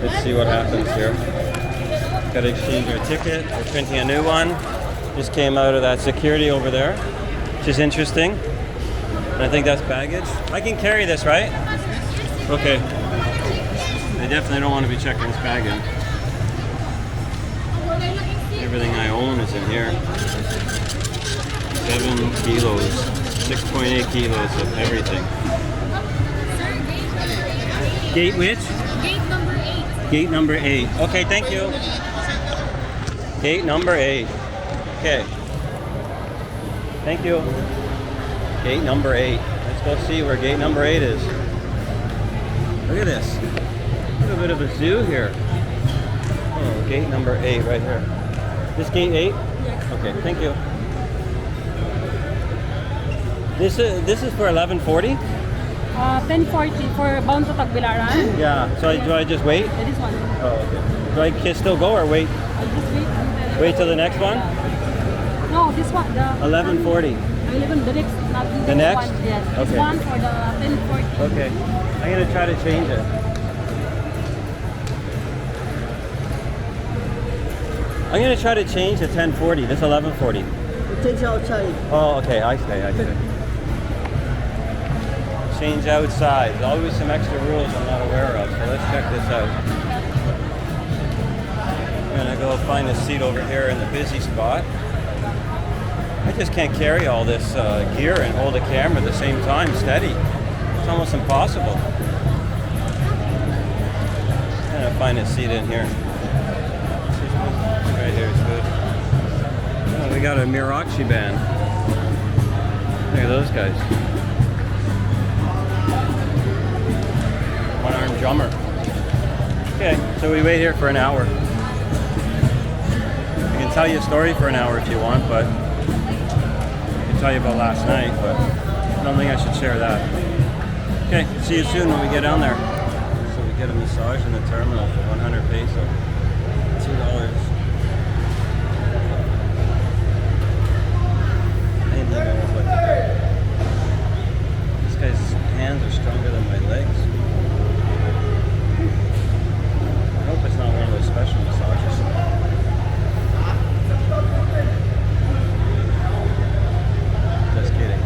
Let's see what happens here. Got to exchange our ticket. We're printing a new one. Just came out of that security over there, which is interesting. And I think that's baggage. I can carry this, right? Okay. I definitely don't want to be checking this bag in. Everything I own is in here. 7 kilos, 6.8 kilos of everything. Gate which? Gate number 8. Gate number 8. Okay, thank you. Gate number 8. Okay. Thank you. Gate number 8. Let's go see where gate number 8 is. Look at this. A little bit of a zoo here. Oh, gate number 8 right here. This gate 8? Yes. Okay, thank you. This is for 11:40? 10:40 for bound to Tagbilaran. Yeah. So do I just wait? This one. Oh, okay. Do I still go or wait? I'll just wait. Wait till the next one? No, this one. The 11:40. 11, the next, not The next? one. Yes. This Okay. one for the 10:40. Okay. I'm gonna try to change it. I'm gonna try to change to 10:40. This 11:40. Change outside. Oh, okay. I see. Change outside. There's always some extra rules I'm not aware of. So let's check this out. I'm gonna go find a seat over here in the busy spot. I just can't carry all this gear and hold a camera at the same time steady. It's almost impossible. I'm gonna find a seat in here. Right here is good. Oh, we got a Mirachi band. Look at those guys. One-armed drummer. Okay, so we wait here for an hour. I can tell you a story for an hour if you want, but I can tell you about last night, but I don't think I should share that. Okay, see you soon when we get down there. So we get a massage in the terminal for 100 peso. $2. This guy's hands are stronger than my legs. I hope it's not one of those special massages. Just kidding.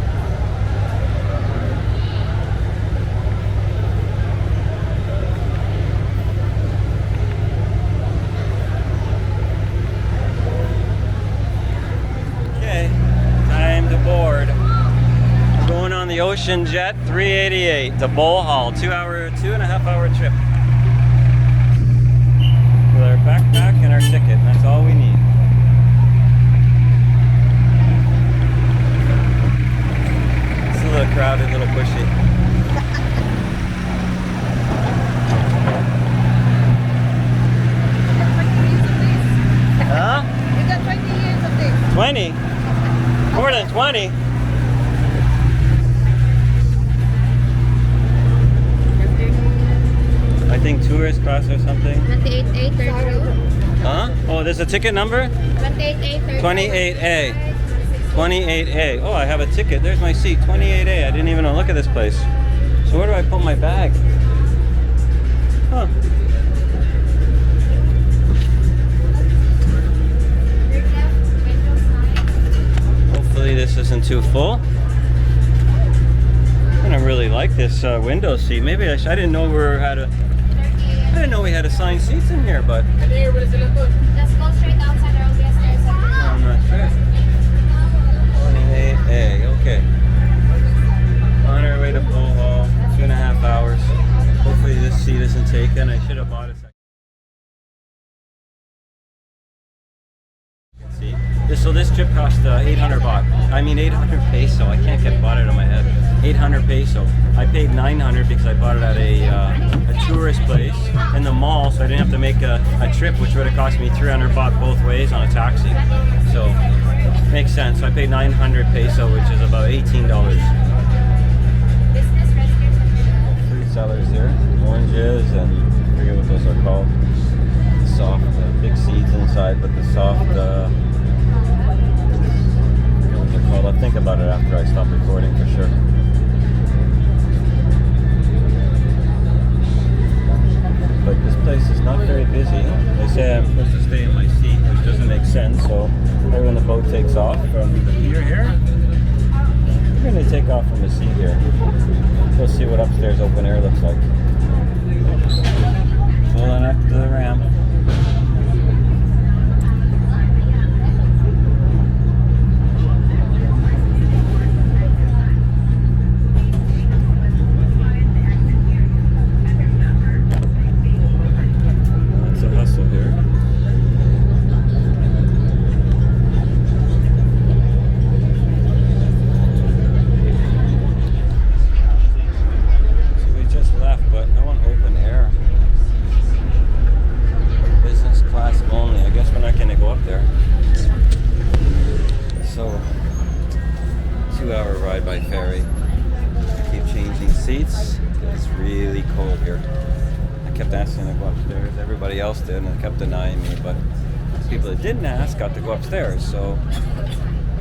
Okay, time to board. We're going on the Ocean Jet 388 to Bohol, 2.5 hour trip. With our backpack and our ticket, and that's all we need. It's a little crowded, a little pushy. Huh? We got 20 years of this. 20? More than 20? I think tourist class or something. 28A32. Huh? Oh, there's a ticket number? 28A32. 28A. 28A. Oh, I have a ticket. There's my seat. 28A. I didn't even look at this place. So where do I put my bag? Huh. Hopefully this isn't too full. I don't really like this window seat. Maybe I didn't know I didn't know we had assigned seats in here, but Let's go straight outside our guest area. I'm not sure. 28A, okay. On our way to Bohol, 2.5 hours. Hopefully this seat isn't taken. I should have bought a second. See? So this trip cost 800 baht. I mean 800 peso. I can't get bought out of my head. 800 peso. I paid 900 because I bought it at a tourist place in the mall, so I didn't have to make a trip, which would have cost me 300 baht both ways on a taxi. So makes sense. So I paid 900 peso, which is about $18. Fruit sellers here, oranges, and I forget what those are called. Soft, big seeds inside, but the soft. Well, I'll think about it after I stop recording for sure. But this place is busy. They say I'm supposed to stay in my seat, which doesn't make sense. So right when the boat takes off from the pier here, we're going to take off from the seat here. We'll see what upstairs open air looks like. Pulling up to the ramp. By ferry. I keep changing seats. It's really cold here. I kept asking to go upstairs. Everybody else did, and they kept denying me. But people that didn't ask got to go upstairs. So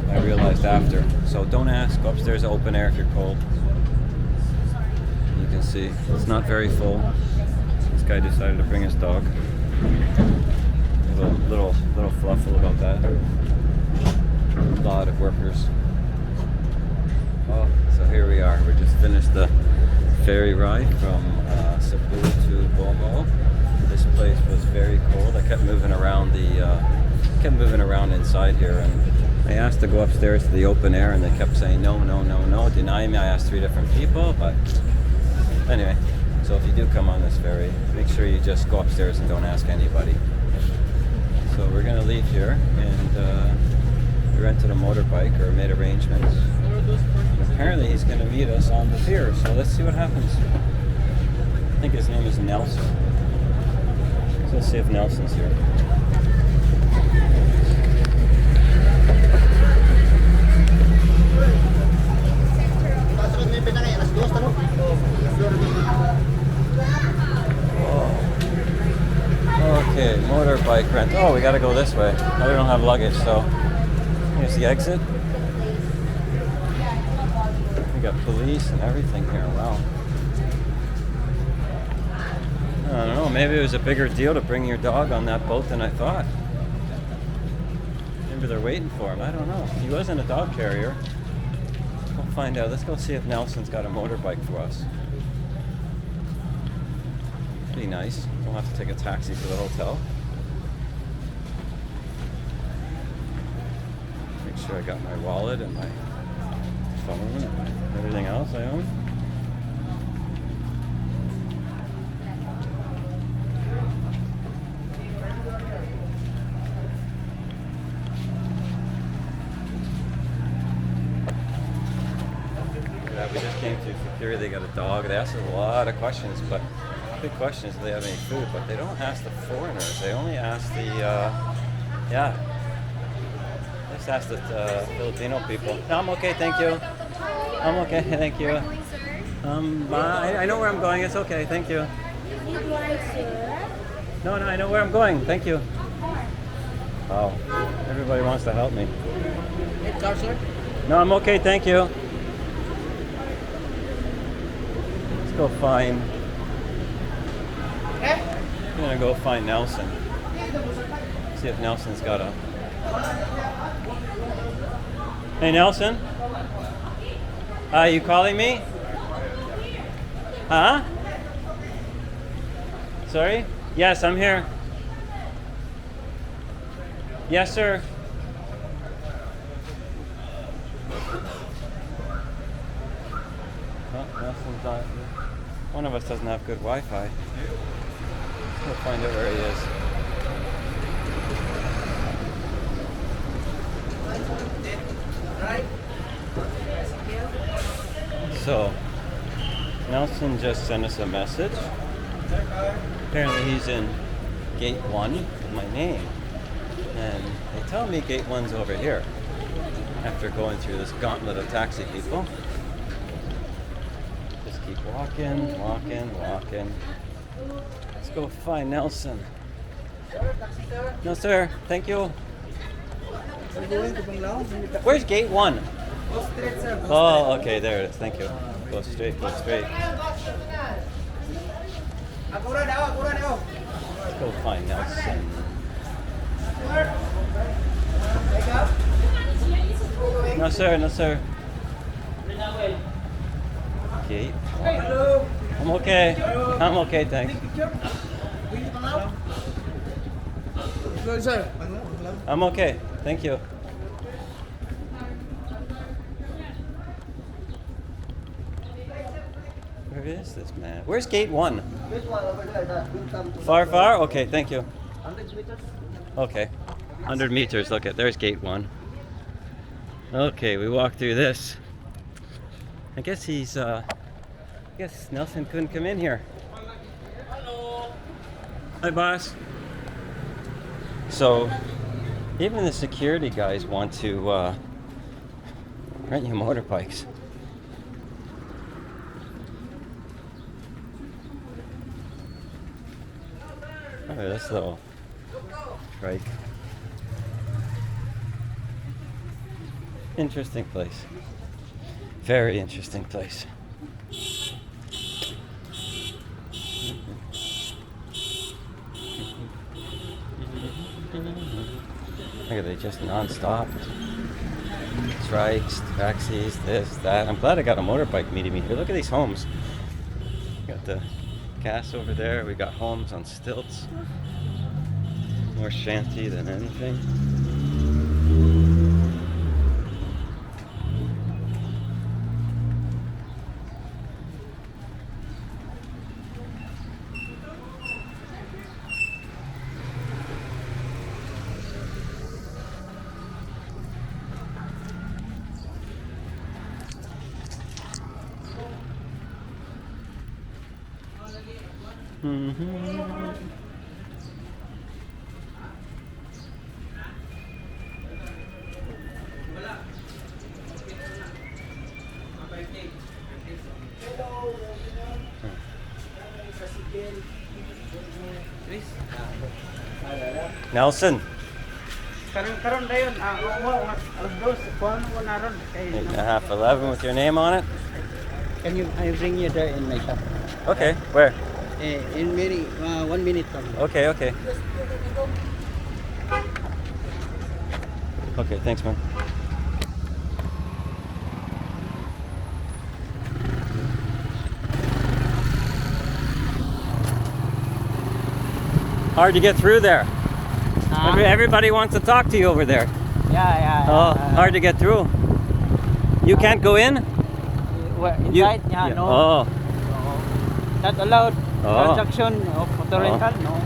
I realized after. So don't ask. Go upstairs to open air if you're cold. You can see it's not very full. This guy decided to bring his dog. Little fluffle about that. A lot of workers. Oh, so here we are. We just finished the ferry ride from Cebu to Bohol. This place was very cold. I kept moving around inside here, and I asked to go upstairs to the open air, and they kept saying no, denying me. I asked 3 different people, but anyway. So if you do come on this ferry, make sure you just go upstairs and don't ask anybody. So we're gonna leave here, and we rented a motorbike or made arrangements. Apparently he's going to meet us on the pier, so let's see what happens. I think his name is Nelson. So let's see if Nelson's here. Oh. Okay, motorbike rent. Oh, we got to go this way. I don't have luggage, so here's the exit. We got police and everything here. Wow. I don't know. Maybe it was a bigger deal to bring your dog on that boat than I thought. Maybe they're waiting for him. I don't know. He wasn't a dog carrier. We'll find out. Let's go see if Nelson's got a motorbike for us. Be nice. We'll have to take a taxi to the hotel. Make sure I got my wallet and my phone and everything else I own. Yeah, we just came to security. They got a dog. They asked us a lot of questions, but the big question is do they have any food? But they don't ask the foreigners. They only ask the just ask the Filipino people. No, I'm okay, thank you. I'm okay, thank you. I know where I'm going. It's okay, thank you. No, I know where I'm going. Thank you. Wow, everybody wants to help me. No, I'm okay, thank you. Let's go find. I'm gonna go find Nelson. See if Nelson's got a. Hey, Nelson. You calling me? Huh? Sorry? Yes, I'm here. Yes, sir. Oh, Nelson's not. One of us doesn't have good Wi-Fi. We'll find out where he is. So, Nelson just sent us a message. Apparently he's in gate 1 with my name. And they tell me gate 1's over here. After going through this gauntlet of taxi people. Just keep walking. Let's go find Nelson. No, sir. Thank you. Where's gate 1? Oh, okay, there it is. Thank you. Go straight. Let's go find Nelson. No sir, no sir. Okay. I'm okay. I'm okay, thanks. Good, sir. I'm okay, thank you. Where is this man? Where's gate 1? This one over there, that will come to Far, far? Okay, thank you. 100 meters. Okay. 100 meters. Look at there's gate 1. Okay, we walk through this. I guess he's I guess Nelson couldn't come in here. Hello. Hi boss. So even the security guys want to rent you motorbikes. Oh, this little trike. Interesting place. Very interesting place. Look at they just non-stop. Strikes, taxis, this, that. I'm glad I got a motorbike meeting me here. Look at these homes. Got the gas over there. We got homes on stilts. More shanty than anything. Nelson. Karon dayon, alas 2, kuha mo na ron. 11 with your name on it? Can you, I bring you there in my shop? Okay, where? In maybe 1 minute from now. Okay, okay. Okay, thanks man. Hard to get through there. Everybody wants to talk to you over there. Yeah. Oh, hard to get through. You can't go in? Inside? No. Oh. Not allowed. Oh. Transaction of motor rental, no.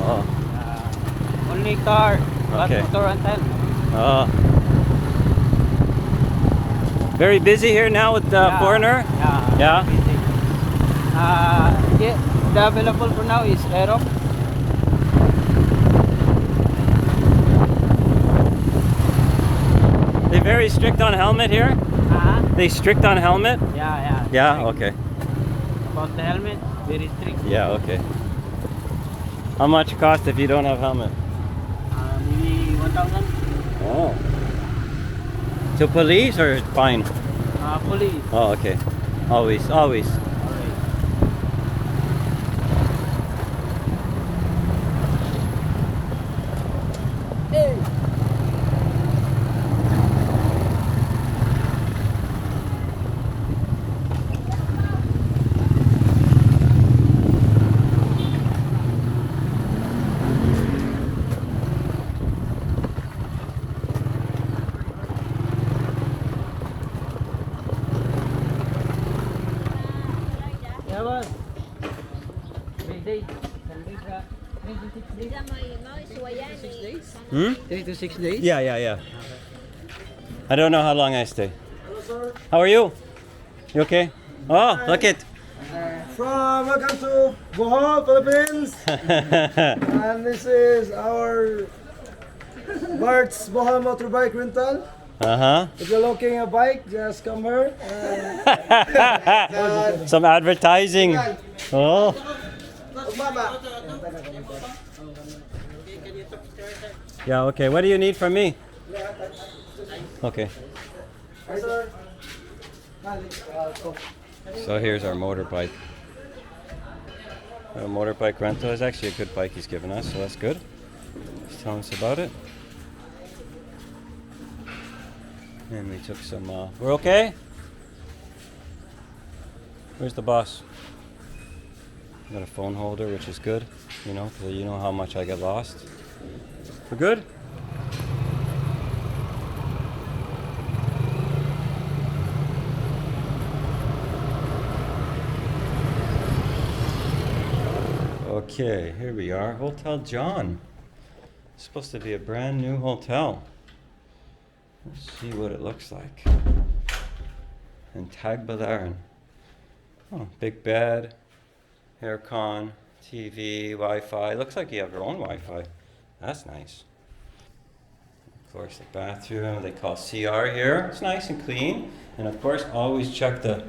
Oh. Only car, but Okay. motor rental. Oh. Very busy here now with the foreigner? Yeah. Yeah? Busy. The available for now is Aero. They very strict on helmet here? They strict on helmet? Yeah. Yeah, okay. About the helmet, very strict. Yeah, okay. How much cost if you don't have helmet? Maybe 1,000. Oh. To police or fine? Police. Oh, okay. Always. Alright. Yeah, boss. 3 days. 3 to 6 days. Hmm? 3 to 6 days? Yeah. I don't know how long I stay. Hello, sir. How are you? You okay? Oh, look it. Welcome to Bohol, Philippines. And this is our Bart's Bohol Motorbike Rental. Uh-huh. If you're looking a bike, just come here. Some advertising. Oh. Yeah, okay. What do you need from me? Okay. Hi, sir. So here's our motorbike. A motorbike rental is actually a good bike he's given us, so that's good. He's telling us about it. And we took some, we're okay? Where's the boss? Got a phone holder, which is good, you know, because you know how much I get lost. We're good? Okay, here we are, Hotel John. It's supposed to be a brand new hotel. Let's see what it looks like. In Tagbilaran. Oh, big bed, aircon, TV, Wi-Fi. Looks like you have your own Wi-Fi. That's nice. Of course, the bathroom they call CR here. It's nice and clean. And of course, always check the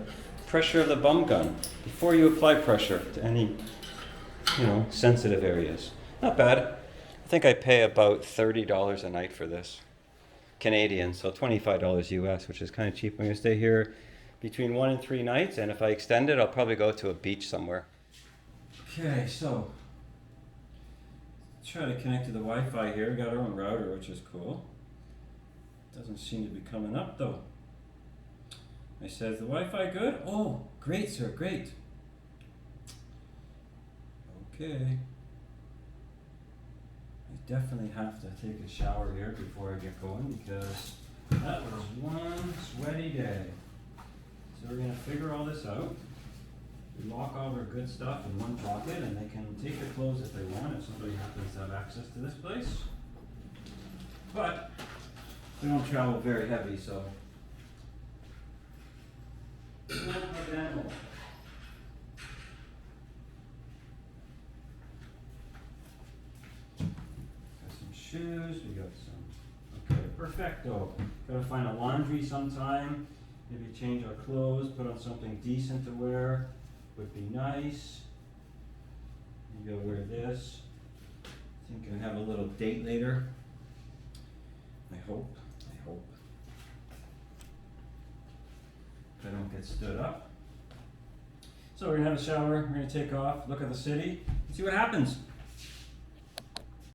pressure of the bum gun before you apply pressure to any, you know, sensitive areas. Not bad. I think I pay about $30 a night for this. Canadian, so $25 US, which is kind of cheap. I'm going to stay here between 1 and 3 nights, and if I extend it, I'll probably go to a beach somewhere. Okay, so try to connect to the Wi-Fi here. We got our own router, which is cool. Doesn't seem to be coming up though. I said, "Is the Wi-Fi good?" "Oh, great, sir, great." Okay. I definitely have to take a shower here before I get going because that was one sweaty day. So we're gonna figure all this out. We lock all our good stuff in one pocket and they can take their clothes if they want if somebody happens to have access to this place. But we don't travel very heavy, so got some shoes, we got some, okay, perfecto. Gotta find a laundry sometime, maybe change our clothes, put on something decent to wear, would be nice. Maybe I'll wear this. I think I have a little date later. I hope. If I don't get stood up. So we're gonna have a shower, we're gonna take off, look at the city, and see what happens.